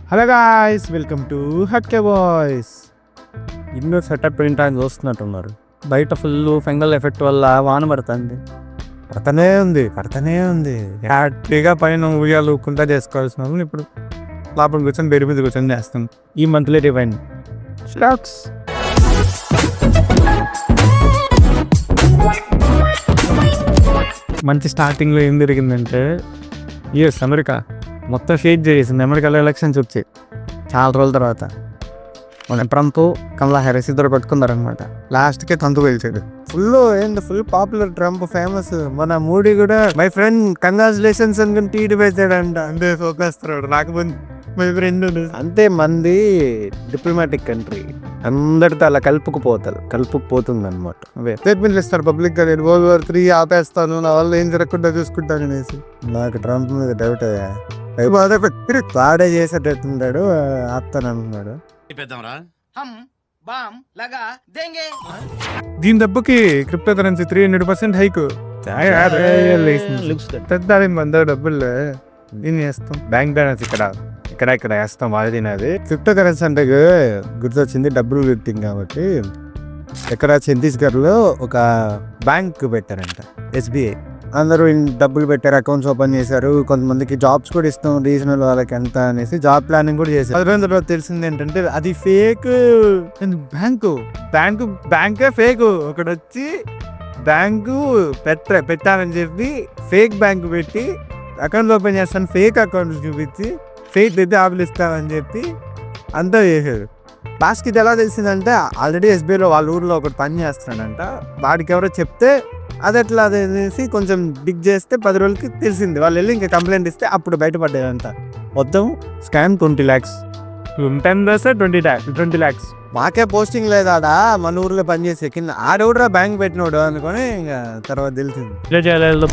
Hello guys, welcome to Hatke boys. ఇన్నో setup ఏంటని చూస్తున్నట్టున్నారు. బయట ఫుల్ ఫంగల్ ఎఫెక్ట్ వల్ల వాన పడుతూనే ఉంది హ్యాపీగా పైన ఉయ్యాలు ఊకుంటా చేసుకోవాల్సిన ఇప్పుడు లోపల కూర్చొని బెడి మీద కూర్చొని చేస్తాం. ఈ మంత్లీ డివైన్ స్టాక్స్. మంచి స్టార్టింగ్లో ఏం జరిగిందంటే అమెరికా మొత్తం షేక్ చేసింది. అమెరికాలో ఎలక్షన్స్ వచ్చాయి చాలా రోజుల తర్వాత. మన ట్రంప్, కమలా హ్యారిస్ ఇద్దరు పట్టుకున్నారనమాట. లాస్ట్కే తంతు గెలిచాడు. Full popular, Trump famous. మన మోడీ కూడా మై ఫ్రెండ్ కంగ్రాచులేషన్స్ అని టీడీ వేసాడంట. అంతే ఫోకేస్తున్నాడు. నాకు మై ఫ్రెండ్ అంతే. మంది డిప్లొమాటిక్ కంట్రీ, అందరితో అలా కలుపుకుపోతుంది అనమాట. స్టేట్మెంట్లు ఇస్తారు పబ్లిక్ గా, నేను World War III ఆపేస్తాను, నా వల్ల ఏం జరగకుండా చూసుకుంటాను అనేసి. నాకు ట్రంప్ మీద డౌట్ వాడే చేసేటట్టున్నాడు, ఆపుతాను అంటున్నాడు. దీని దెబ్బకి క్రిప్టో కరెన్సీ 300% హైక్. మన డబ్బులు దీన్ని వేస్తాం. బ్యాంక్ బ్యాలెన్స్ ఇక్కడ వేస్తాం. వాళ్ళది నాది. క్రిప్టో కరెన్సీ అంటే గుర్తొచ్చింది, డబ్బులు వ్యక్తింగ్ కాబట్టి. ఇక్కడ ఛత్తీస్గఢ్లో ఒక బ్యాంక్ పెట్టారంట, SBI. అందరూ డబ్బులు పెట్టారు, అకౌంట్స్ ఓపెన్ చేశారు. కొంతమందికి జాబ్స్ కూడా ఇస్తాం, రీజనల్ వాళ్ళకి ఎంత అనేసి జాబ్ ప్లానింగ్ కూడా చేశారు. 10 రోజుల తర్వాత తెలిసింది ఏంటంటే అది ఫేక్ బ్యాంకే ఫేక్. ఒకటి వచ్చి బ్యాంకు పెట్టాలని చెప్పి ఫేక్ బ్యాంకు పెట్టి అకౌంట్ ఓపెన్ చేస్తాను, ఫేక్ అకౌంట్ చూపించి ఫేక్ పెట్టి ఆఫీలు ఇస్తామని చెప్పి అంతా చేశారు. లాస్ట్కి ఇది ఎలా తెలిసిందంటే ఆల్రెడీ SBIలో వాళ్ళ ఊర్లో ఒకటి పని చేస్తున్నాడంట. వాడికి ఎవరో చెప్తే అది ఎట్లా అనేసి కొంచెం డిగ్ చేస్తే 10 రోజులకి తెలిసింది. వాళ్ళు వెళ్ళి ఇంకా కంప్లైంట్ ఇస్తే అప్పుడు బయటపడ్డాయంట. మొత్తం స్కామ్ 20 lakhs. 20 lakhs. మాకే పోస్టింగ్ లేదాడా, మన ఊర్లో పనిచేసే కింద ఆడెవడరా బ్యాంక్ పెట్టినోడు అనుకొని ఇంకా తర్వాత తెలిసింది.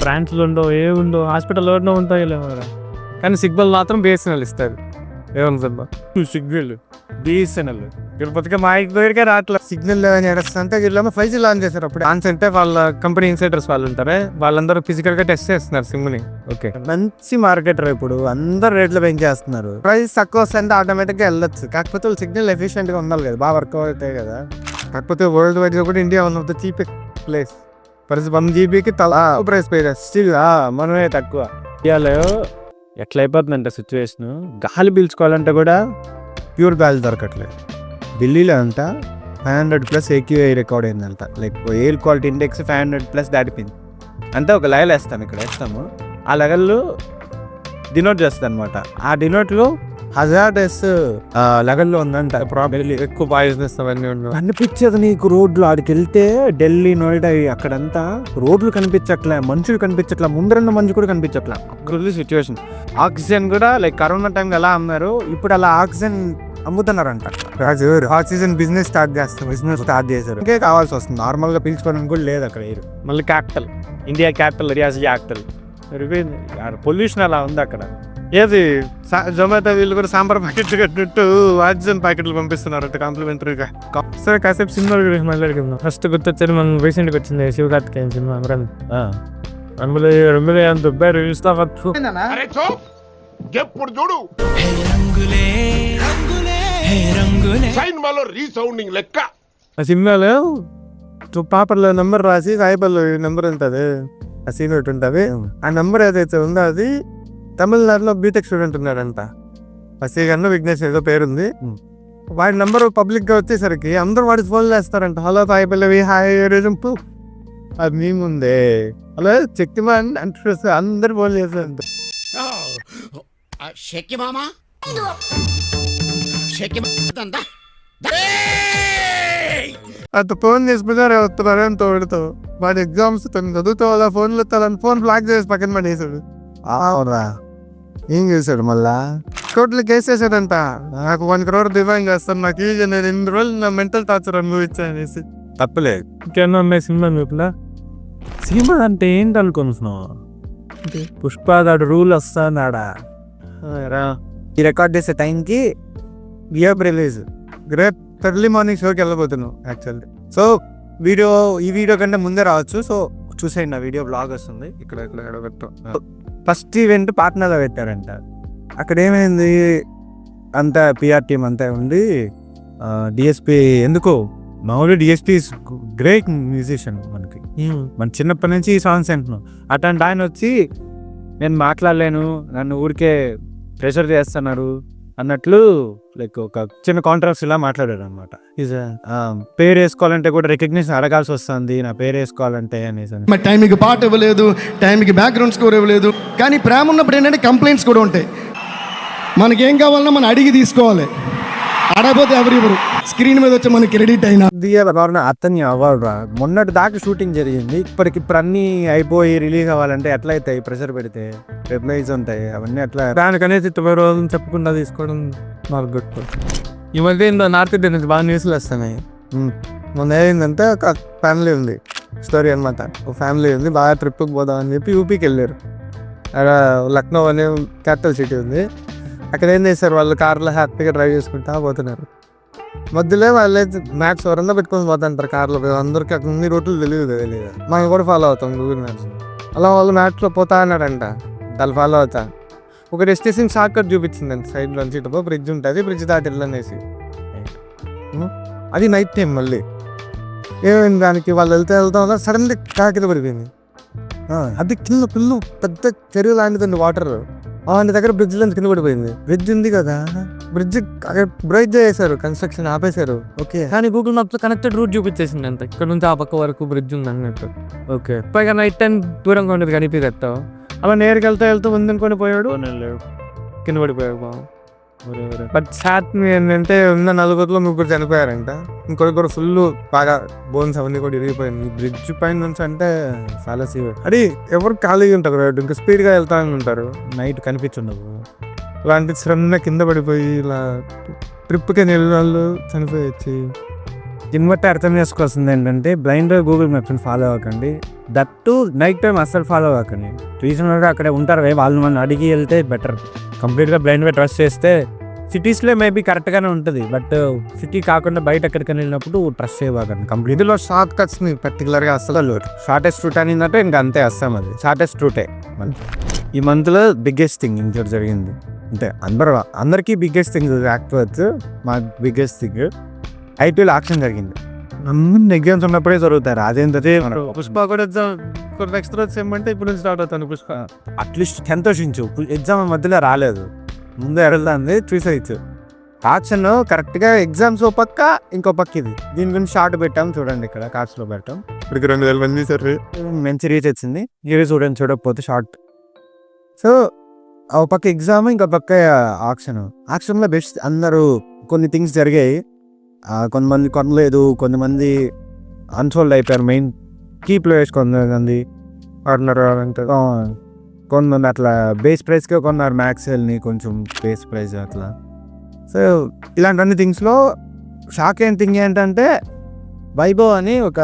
బ్రాంచ్లు ఉండవు, ఏముండవు, హాస్పిటల్ ఎవరినో ఉంటాయి కానీ సిగ్నల్ మాత్రం BSNL ఇస్తారు. సిగ్నల్ BSNL తిరుపతిగా మా దగ్గరికే రావట్లే. సిగ్నల్ అంటే వీళ్ళేమో 5G లాంచ్ చేశారు. అప్పుడు లాంచ్ అంటే వాళ్ళ కంపెనీ ఇన్సైడర్స్ వాళ్ళు ఉంటారే, వాళ్ళందరూ ఫిజికల్ గా టెస్ట్ చేస్తున్నారు సిమ్ని. ఓకే, మంచి మార్కెటర్. ఇప్పుడు అందరు రేట్లు పెంచేస్తున్నారు. ప్రైస్ తక్కువ వస్తే ఆటోమేటిక్ గా వెళ్ళొచ్చు. కాకపోతే వాళ్ళు సిగ్నల్ ఎఫిషియెంట్ గా ఉండాలి కదా, బాగా వర్క్ అవుతాయి కదా. కాకపోతే వరల్డ్ వైడ్ గా కూడా India one of the cheapest place. 1 GBకి తలా ప్రైస్ పే స్టిల్ మనమే తక్కువ. ఇండియాలో ఎట్లా అయిపోతుందంటే సిచ్యువేషన్, గాలి పీల్చుకోవాలంటే కూడా ప్యూర్ గాలి దొరకట్లేదు. ఢిల్లీలో అంతా 500+ AQI రికార్డ్ అయిందంట. లైక్ ఎయిర్ క్వాలిటీ ఇండెక్స్ 500+ దాటిపోయింది. అంతే ఒక లెవెల్ వేస్తాము. ఆ లెవెల్లో డినోట్ చేస్తుంది అనమాట. ఆ డినోట్లో హజార్డస్ లెవెల్లో ఉందంట. ప్రాబ్లీ ఎక్కువ పాయిజనస్ అవన్నీ కనిపించదు నీకు. రోడ్లు ఆడికి వెళ్తే ఢిల్లీ, నోయిడా అక్కడంతా రోడ్లు కనిపించట్లే, మనుషులు కనిపించట్లే, ముందరన్న మంచు కూడా కనిపించట్లే. సిచ్యువేషన్. ఆక్సిజన్ కూడా లైక్ కరోనా టైంలో ఎలా అన్నారు, ఇప్పుడు అలా ఆక్సిజన్ అమ్ముతున్నారంట. ఆక్సిజన్ బిజినెస్ స్టార్ట్ చేశారు. ఇంకే కావాల్సి వస్తుంది. నార్మల్ గా పీల్చుకోవడానికి కూడా లేదు అక్కడ. మళ్ళీ capital, India capital, Reasi capital. Pollution అలా ఉంది అక్కడ. ఏది జొమాటో వీళ్ళు కూడా సాంబార్ ప్యాకెట్లు కట్టినట్టు ఆక్సిజన్ ప్యాకెట్లు పంపిస్తున్నారు కాంప్లిమెంటరీగా. సరే, కాసేపు సినిమా గురించి మాట్లాడుకుందాం. ఫస్ట్ గుర్తొచ్చారు మనం రీసెంట్గా వచ్చింది శివకార్తికేయన్ సినిమా. అందులో ఆ సినిమాలో పేపర్లో నెంబర్ రాసి సాయిపల్లో నెంబర్ ఉంటుంది, ఆ సీన్ ఒకటి ఉంటుంది. ఆ నెంబర్ ఏదైతే ఉందో అది తమిళనాడులో బీటెక్ స్టూడెంట్ ఉన్నాడంట. వసీగన్ను విఘ్నేష్ ఏదో పేరుంది. వాడి నెంబర్ పబ్లిక్ గా వచ్చేసరికి అందరూ వాడికి ఫోన్ చేస్తారంట. హలో సాయి పల్లవి, హాయ్ రేజంపు, అది మేముందే అలా శక్తిమాన్ అంటే అందరు ఫోన్ చేస్తారంట. అంత ఫోన్ చేసుకున్నారు వస్తున్నారు అని తోడుతావు. వాడి ఎగ్జామ్స్ తను చదువుతావు, అలా ఫోన్లో తనని ఫోన్ బ్లాక్ చేసి పక్కన పడేసాడు. అవునా, ఏం చేశాడు మళ్ళా? కోర్టులో కేసు వేసాడంట. నాకు 1 crore డిఫైన్ చేస్తాను, నాకు నేను 2 రోజులు నా మెంటల్ టార్చర్ అనుభవించా అనేసి. తప్పలేదు. ఇంకేమన్నా ఉన్నాయి సినిమా చూపులా? సినిమా అంటే ఏంటి అనుకుంటున్నావు? పుష్పదాడు రూల్ వస్తాడా? ఈ రికార్డ్ చేసే టైంకి రిలీజ్ రేపు ఎర్లీ మార్నింగ్ షోకి వెళ్ళబోతున్నావు యాక్చువల్లీ. సో ఈ వీడియో కంటే ముందే రావచ్చు. సో చూసేయండి, నా వీడియో బ్లాగ్ వస్తుంది. ఇక్కడ ఫస్ట్ ఈవెంట్ పాట్నాలో పెట్టారంట. అక్కడ ఏమైంది, అంతా పిఆర్ టీమ్ అంతా ఉండి డిఎస్పి ఎందుకో మామూలు డిఎస్పి గ్రేట్ మ్యూజిషియన్ మనకి. మన చిన్నప్పటి నుంచి ఈ సాంగ్స్ వింటున్నాం. అట్లాంటి ఆయన వచ్చి నేను మాట్లాడలేను, నన్ను ఊరికే ప్రెషర్ చేస్తున్నారు అన్నట్లు లైక్ ఒక చిన్న కాంట్రవర్సీ ఇలా మాట్లాడారు అనమాట. పేరు వేసుకోవాలంటే కూడా రికగ్నిషన్ అడగాల్సి వస్తుంది, నా పేరు వేసుకోవాలంటే అనేసి. టైంకి పాట ఇవ్వలేదు, టైంకి బ్యాక్గ్రౌండ్ స్కోర్ ఇవ్వలేదు. కానీ ప్రేమ ఉన్నప్పుడు ఏంటంటే కంప్లైంట్స్ కూడా ఉంటాయి. మనకేం కావాలన్నా మనం అడిగి తీసుకోవాలి. అడగపోతే ఎవరు స్క్రీన్ మీద వచ్చి మనకి క్రెడిట్ అయినా అతన్ని అవార్డు రా. మొన్నటి దాకా షూటింగ్ జరిగింది, ఇప్పటికిప్పుడు అన్నీ అయిపోయి రిలీజ్ అవ్వాలంటే ఎట్లా అవుతాయి? ప్రెషర్ పెడితే రిప్లైస్ ఉంటాయి, అవన్నీ ఎట్లా దానికనేసి 90 రోజులు చెప్పకుండా తీసుకోవడం నాకు గుర్తు. ఈ మధ్య నార్త్ ఇండియన్ నుంచి బాగా న్యూస్లు వస్తున్నాయి. మొన్న ఏమైందంటే ఒక ఫ్యామిలీ ఉంది, స్టోరీ అనమాట. ఒక ఫ్యామిలీ ఉంది, బాగా ట్రిప్కి పోదామని చెప్పి యూపీకి వెళ్ళారు. అక్కడ లక్నో అనే క్యాపిటల్ సిటీ ఉంది. అక్కడ ఏం చేస్తారు, వాళ్ళు కార్లో హ్యాపీగా డ్రైవ్ చేసుకుంటా పోతున్నారు. మధ్యలో వాళ్ళే మ్యాప్స్ ఎవరన్నా పెట్టుకొని పోతుంటారు కార్లో. అందరికీ అక్కడ అన్ని రూట్లు తెలియదు. మనం కూడా ఫాలో అవుతాం గూగుల్ మ్యాప్స్. అలా వాళ్ళు మ్యాప్స్లో పోతా అన్నాడంట, వాళ్ళు ఫాలో అవుతా. ఒక డెస్టినేషన్ షార్ట్ కట్ చూపించిందండి, సైడ్ నుంచి ఇటు బ్రిడ్జ్ ఉంటుంది, బ్రిడ్జ్ దాటి వెళ్ళనేసి. అది నైట్ టైం. మళ్ళీ ఏమైంది దానికి, వాళ్ళు వెళ్తా సడన్లీ కాకిద పడిపోయింది. అది కింద పిల్లు పెద్ద చెరువు లాంటిదండి, వాటర్. ఆయన దగ్గర బ్రిడ్జ్ లో కింద పడిపోయింది. బ్రిడ్జ్ ఉంది కదా, బ్రిడ్జ్ బ్రేక్ చేశారు, కన్స్ట్రక్షన్ ఆపేశారు. ఓకే, కానీ గూగుల్ మ్యాప్స్ కనెక్టెడ్ రూట్ చూపించేసింది అంత, ఇక్కడ నుంచి ఆ పక్క వరకు బ్రిడ్జ్ ఉంది అన్నట్టు. ఓకే, పైగా నైట్ టైం దూరంగా ఉండేది కనిపిస్తావు. అలా నేరుగా వెళ్తూ ముందుకొని పోయాడు, కింద పడిపోయాడు. బట్ సాట్ ఏంటంటే ఉన్న 4 చనిపోయారంట, ఇంకొకరు ఫుల్ బాగా బోన్స్ అవన్నీ కూడా ఇరిగిపోయింది. బ్రిడ్జ్ పైన నుంచి అంటే చాలా సీరియస్. అది ఎవరు ఖాళీగా ఉంటారు, ఇంకా స్పీడ్గా వెళ్తా ఉంటారు, నైట్ కనిపించుండవు. అలాంటి శ్రమ కింద పడిపోయి ఇలా ట్రిప్కి వెళ్ళిన వాళ్ళు చనిపోయొచ్చి. దీన్ని బట్టి అర్థం చేసుకోవాల్సింది ఏంటంటే, బ్లైండ్గా గూగుల్ మ్యాప్స్ని ఫాలో అవ్వకండి. దట్టు నైట్ టైం అస్సలు ఫాలో అవ్వకండి. రీజనల్గా అక్కడ ఉంటారు, వాళ్ళు మనం అడిగి వెళ్తే బెటర్. కంప్లీట్గా బ్లైండ్గా ట్రస్ట్ చేస్తే సిటీస్లో మేబీ కరెక్ట్గానే ఉంటుంది, బట్ సిటీ కాకుండా బయట ఎక్కడికైనా వెళ్ళినప్పుడు ట్రస్ట్ చేయకండి. కంప్లీట్లో షార్ట్ కట్స్ని పర్టికులర్గా అస్సలు షార్టెస్ట్ రూట్ అనిందంటే ఇంకా అంతే, వస్తాం అది షార్టెస్ట్ రూటే. ఈ మంత్లో బిగ్గెస్ట్ థింగ్ ఇంకోటి జరిగింది, అంటే అందరికీ బిగ్గెస్ట్ థింగ్ యాక్టర్స్. మా బిగ్గెస్ట్ థింగ్ ఐపీఎల్ ఆక్షన్ జరిగింది. ఎగ్జామ్స్ ఉన్నప్పుడే జరుగుతారు. అదేంటది పుష్ప కూడా ఎగ్జామ్ నెక్స్ట్ రోజు ఏమంటే ఇప్పుడు నుంచి స్టార్ట్ అవుతాను పుష్ప. అట్లీస్ట్ సంతోషించు, ఎగ్జామ్ మధ్యలో రాలేదు, ముందే ఎరల్దాంది చూసేయచ్చు. ఆక్షన్ కరెక్ట్గా ఎగ్జామ్స్ ఓ పక్క, ఇంకో పక్క ఇది. దీని గురించి షార్ట్ పెట్టాం చూడండి, ఇక్కడ కార్డ్స్లో పెట్టాం. ఇప్పటికి 2000 మంది సార్ మంచి రీచ్ వచ్చింది. ఇవి చూడండి, చూడకపోతే షార్ట్. సో ఒక పక్క ఎగ్జామ్, ఇంకో పక్క ఆక్షన్. ఆక్షన్లో బెస్ట్ అందరూ కొన్ని థింగ్స్ జరిగాయి. కొంతమంది కొనలేదు, కొంతమంది అన్సోల్డ్ అయిపోయారు. మెయిన్ కీ ప్లేయర్స్ కొంతమంది ఆడినారు, కొంతమంది అట్లా బేస్ ప్రైస్కే కొన్నారు మ్యాక్స్వెల్ని, కొంచెం బేస్ ప్రైస్ అట్లా. సో ఇలాంటి థింగ్స్లో షాక్ అయిన థింగ్ ఏంటంటే, వైభవ్ అని ఒక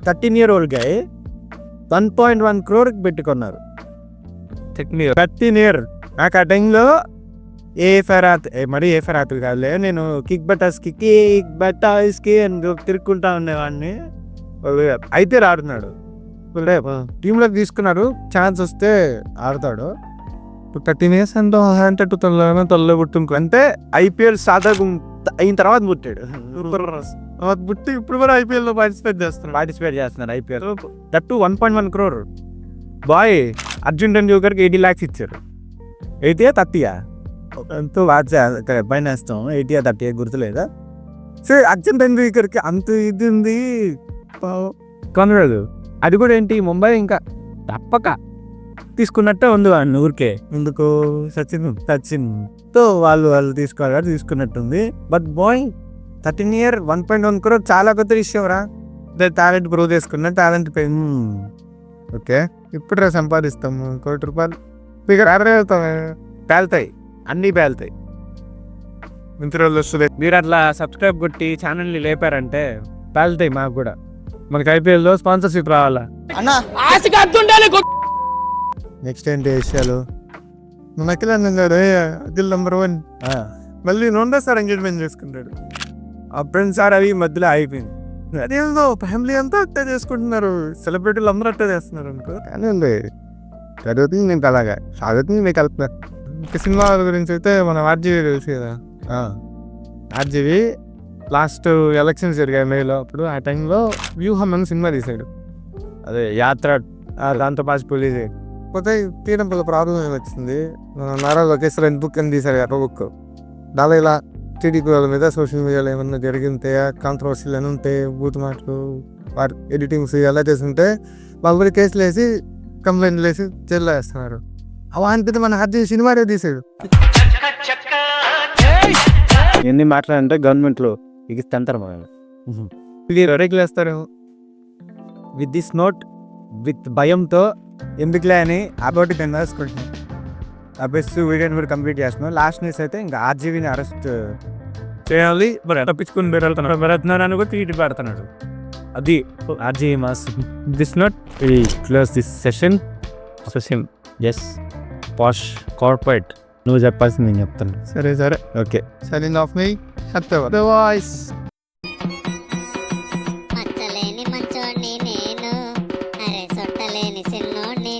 13-year-old గై 1.1 crore పెట్టుకున్నారు. 13 years. నాకు ఆ టైంలో ఏ ఫెరాత్ కాదులే, నేను కిక్ బటాస్కి అని తిరుక్కుంటా ఉండేవాడిని. అయితే ఆడుతున్నాడు, టీంలోకి తీసుకున్నారు, ఛాన్స్ వస్తే ఆడతాడు. 13 years అంటే 2011 పుట్టింకు, అంటే ఐపీఎల్ సాదా అయిన తర్వాత పుట్టాడు. పుట్టి ఇప్పుడు కూడా ఐపీఎల్లో పార్టిసిపేట్ చేస్తున్నారు. IPL that 1.1 crore. బాయ్ అర్జున్ టెండూల్కర్కి 80 lakhs ఇచ్చారు. 80 30 ఎంతో పైన వేస్తాం, 80 30 గుర్తులేదా? సో అర్జున్ టెండూల్కర్కి అంత ఇది ఉంది, కొనలేదు. అది కూడా ఏంటి, ముంబై ఇంకా తప్పక తీసుకున్నట్టే ఉంది వాడిని ఊరికే. ఎందుకు సచిన్తో వాళ్ళు తీసుకున్నట్టుంది. బట్ బాయ్ 13 years 1.1 crore చాలా కొత్త విషయం రా. టాలెంట్ ప్రూవ్ చేసుకున్నా, టాలెంట్ ఓకే ఇప్పుడు సంపాదిస్తాము ₹1 crore. ఫిగర్ పేలుతాయి, అన్నీ పేలుతాయి. మిత్రులు వస్తుంది, మీరు అట్లా సబ్స్క్రైబ్ కొట్టి ఛానల్ని లేపారంటే పేలుతాయి. మాకు కూడా, మనకి ఐపీఎల్లో స్పాన్సర్షిప్ రావాలా. నెక్స్ట్ ఏంటి విషయాలు? నకిల్ అన్నాడు అదిల్ #1 మళ్ళీ 2వ ఎంగేజ్మెంట్ చేసుకుంటాడు. ఆ ఫ్రెండ్స్ అవి మధ్యలో అయిపోయింది. అదేదో ఫ్యామిలీ అంతా అట్టే చేసుకుంటున్నారు, సెలబ్రిటీలు అందరూ అట్టే చేస్తున్నారు అనుకో. కానీ చదువుతుంది నేను అలాగా చదువుతుంది మీకు కలుపుతున్నారు. ఇంకా సినిమా గురించి అయితే మన వార్జీ తెలుసు కదా, ఆర్జీవి లాస్ట్ ఎలక్షన్స్ జరిగాయి మేలో, అప్పుడు ఆ టైంలో వ్యూహం అని సినిమా తీశాడు. అదే యాత్ర, దాంతో పాటు పోలీస్ పోతే తీయడం వల్ల ప్రాబ్లం ఏమొచ్చింది, నారా లోకేష్ బుక్ అని తీశారు ఎర్ర బుక్. దాని ఇలా టీడీపీ వాళ్ళ మీద సోషల్ మీడియాలో ఏమన్నా జరిగింటే కాంట్రవర్సీలు అని ఉంటే బూత్ మాటలు వారి ఎడిటింగ్స్ ఎలా చేస్తుంటే వాళ్ళ మీద కేసులు వేసి కంప్లైంట్లు వేసి జైల్లో వేస్తున్నారు. అవంటే మన ఆర్జీవి సినిమానే తీశాడు. ఎన్ని మాట్లాడంటే గవర్నమెంట్లో ఇగిస్తారు రెగ్యులు వేస్తారు విత్ దిస్ నోట్, విత్ భయంతో ఎందుకులే అని అబౌట్ 10 రాసుకుంటున్నాం. ఆ బెస్ట్ వీడియోని కూడా కంప్లీట్ చేస్తున్నాం. లాస్ట్ న్యూస్ అయితే ఇంకా ఆర్జీవీని అరెస్ట్ చేయాలి, మరి తప్పించుకుని బెరెళ్తున్నారు అని కూడా తీటి పెడుతున్నాడు. అది RGV mass. This note close this session. Yes posh corporate, నువ్వు చెప్పాల్సింది నేను చెప్తాను. సరే okay. Silent of my the voice. మచ్చలేని మంచోడిని నేను, అరే సొట్టలేని సిన్నోడిని